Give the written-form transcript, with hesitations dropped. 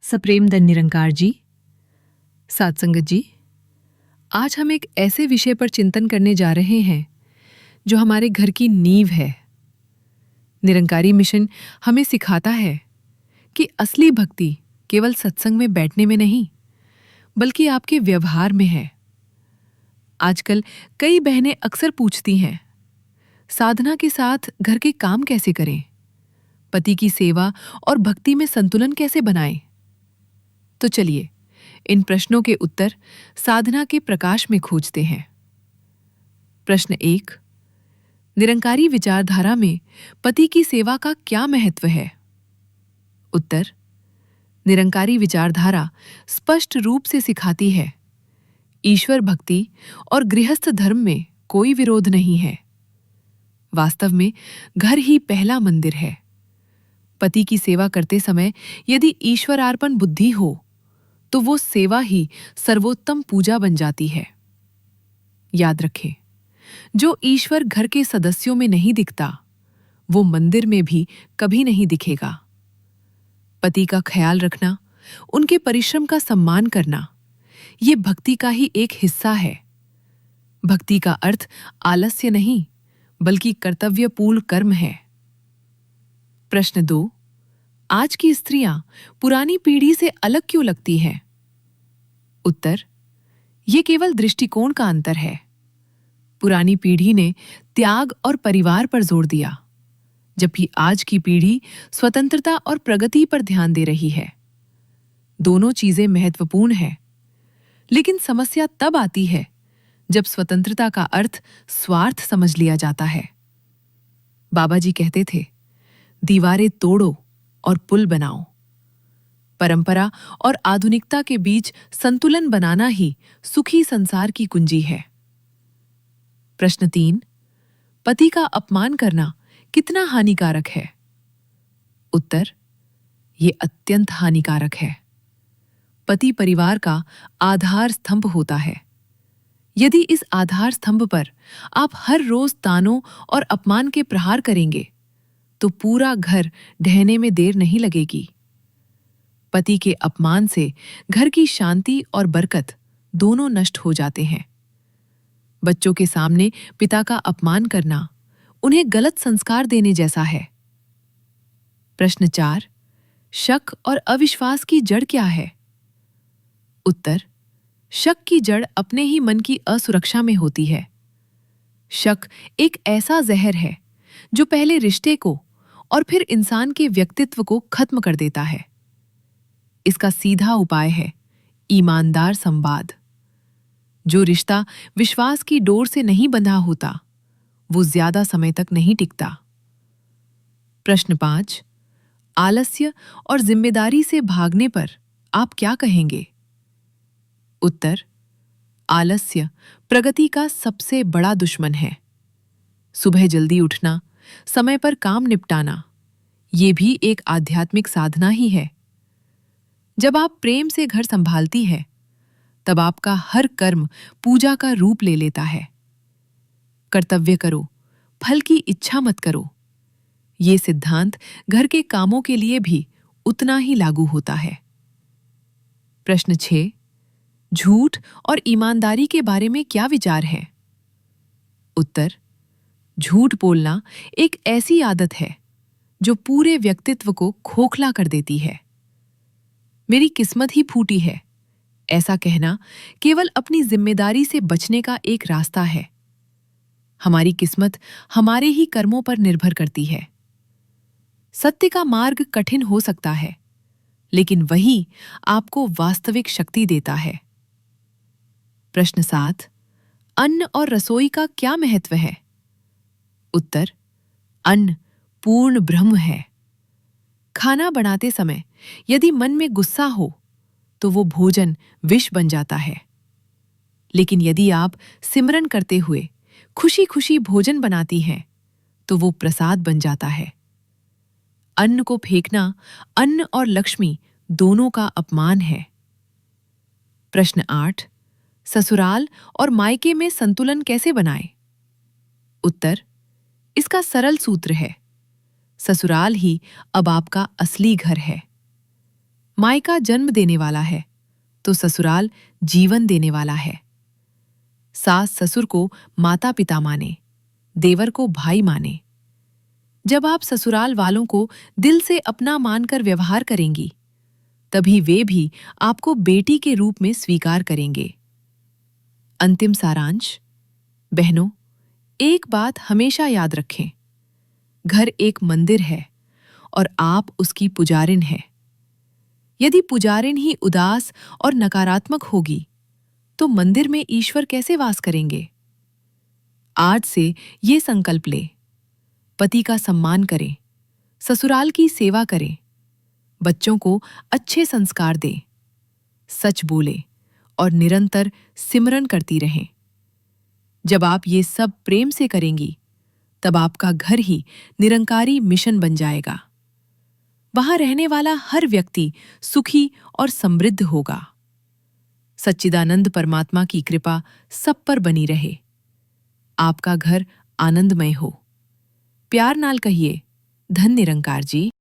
सप्रेम धन निरंकार जी, साथ संगत जी, आज हम एक ऐसे विषय पर चिंतन करने जा रहे हैं जो हमारे घर की नींव है। निरंकारी मिशन हमें सिखाता है कि असली भक्ति केवल सत्संग में बैठने में नहीं, बल्कि आपके व्यवहार में है। आजकल कई बहनें अक्सर पूछती हैं, साधना के साथ घर के काम कैसे करें, पति की सेवा और भक्ति में संतुलन कैसे बनाएं? तो चलिए इन प्रश्नों के उत्तर साधना के प्रकाश में खोजते हैं। प्रश्न 1, निरंकारी विचारधारा में पति की सेवा का क्या महत्व है? उत्तर, निरंकारी विचारधारा स्पष्ट रूप से सिखाती है, ईश्वर भक्ति और गृहस्थ धर्म में कोई विरोध नहीं है। वास्तव में घर ही पहला मंदिर है। पति की सेवा करते समय यदि ईश्वरार्पण बुद्धि हो तो वो सेवा ही सर्वोत्तम पूजा बन जाती है। याद रखें, जो ईश्वर घर के सदस्यों में नहीं दिखता, वो मंदिर में भी कभी नहीं दिखेगा। पति का ख्याल रखना, उनके परिश्रम का सम्मान करना, ये भक्ति का ही एक हिस्सा है। भक्ति का अर्थ आलस्य नहीं, बल्कि कर्तव्यपूर्ण कर्म है। प्रश्न 2, आज की स्त्रियां पुरानी पीढ़ी से अलग क्यों लगती हैं? उत्तर, ये केवल दृष्टिकोण का अंतर है। पुरानी पीढ़ी ने त्याग और परिवार पर जोर दिया, जबकि आज की पीढ़ी स्वतंत्रता और प्रगति पर ध्यान दे रही है। दोनों चीजें महत्वपूर्ण हैं, लेकिन समस्या तब आती है जब स्वतंत्रता का अर्थ स्वार्थ समझ लिया जाता है। बाबा जी कहते थे, दीवारें तोड़ो और पुल बनाओ। परंपरा और आधुनिकता के बीच संतुलन बनाना ही सुखी संसार की कुंजी है। प्रश्न 3, पति का अपमान करना कितना हानिकारक है? उत्तर, ये अत्यंत हानिकारक है। पति परिवार का आधार स्तंभ होता है। यदि इस आधार स्तंभ पर आप हर रोज तानों और अपमान के प्रहार करेंगे, तो पूरा घर ढहने में देर नहीं लगेगी। पति के अपमान से घर की शांति और बरकत दोनों नष्ट हो जाते हैं। बच्चों के सामने पिता का अपमान करना उन्हें गलत संस्कार देने जैसा है। प्रश्न 4, शक और अविश्वास की जड़ क्या है? उत्तर, शक की जड़ अपने ही मन की असुरक्षा में होती है। शक एक ऐसा जहर है जो पहले रिश्ते को और फिर इंसान के व्यक्तित्व को खत्म कर देता है। इसका सीधा उपाय है ईमानदार संवाद। जो रिश्ता विश्वास की डोर से नहीं बंधा होता, वो ज्यादा समय तक नहीं टिकता। प्रश्न 5, आलस्य और जिम्मेदारी से भागने पर आप क्या कहेंगे? उत्तर, आलस्य प्रगति का सबसे बड़ा दुश्मन है। सुबह जल्दी उठना, समय पर काम निपटाना, ये भी एक आध्यात्मिक साधना ही है। जब आप प्रेम से घर संभालती है, तब आपका हर कर्म पूजा का रूप ले लेता है। कर्तव्य करो, फल की इच्छा मत करो। ये सिद्धांत घर के कामों के लिए भी उतना ही लागू होता है। प्रश्न 6, झूठ और ईमानदारी के बारे में क्या विचार है? उत्तर, झूठ बोलना एक ऐसी आदत है जो पूरे व्यक्तित्व को खोखला कर देती है। मेरी किस्मत ही फूटी है, ऐसा कहना केवल अपनी जिम्मेदारी से बचने का एक रास्ता है। हमारी किस्मत हमारे ही कर्मों पर निर्भर करती है। सत्य का मार्ग कठिन हो सकता है, लेकिन वही आपको वास्तविक शक्ति देता है। प्रश्न 7, अन्न और रसोई का क्या महत्व है? उत्तर, अन्न पूर्ण ब्रह्म है। खाना बनाते समय यदि मन में गुस्सा हो, तो वो भोजन विष बन जाता है। लेकिन यदि आप सिमरन करते हुए खुशी खुशी भोजन बनाती हैं, तो वो प्रसाद बन जाता है। अन्न को फेंकना अन्न और लक्ष्मी दोनों का अपमान है। प्रश्न 8, ससुराल और मायके में संतुलन कैसे बनाएं? उत्तर, इसका सरल सूत्र है, ससुराल ही अब आपका असली घर है। मायका जन्म देने वाला है तो ससुराल जीवन देने वाला है। सास ससुर को माता पिता माने, देवर को भाई माने। जब आप ससुराल वालों को दिल से अपना मानकर व्यवहार करेंगी, तभी वे भी आपको बेटी के रूप में स्वीकार करेंगे। अंतिम सारांश, बहनों, एक बात हमेशा याद रखें, घर एक मंदिर है और आप उसकी पुजारिन हैं। यदि पुजारिन ही उदास और नकारात्मक होगी, तो मंदिर में ईश्वर कैसे वास करेंगे? आज से ये संकल्प ले, पति का सम्मान करें, ससुराल की सेवा करें, बच्चों को अच्छे संस्कार दें, सच बोले और निरंतर सिमरन करती रहें। जब आप ये सब प्रेम से करेंगी, तब आपका घर ही निरंकारी मिशन बन जाएगा। वहां रहने वाला हर व्यक्ति सुखी और समृद्ध होगा। सच्चिदानंद परमात्मा की कृपा सब पर बनी रहे। आपका घर आनंदमय हो। प्यार नाल कहिए, धन निरंकार जी।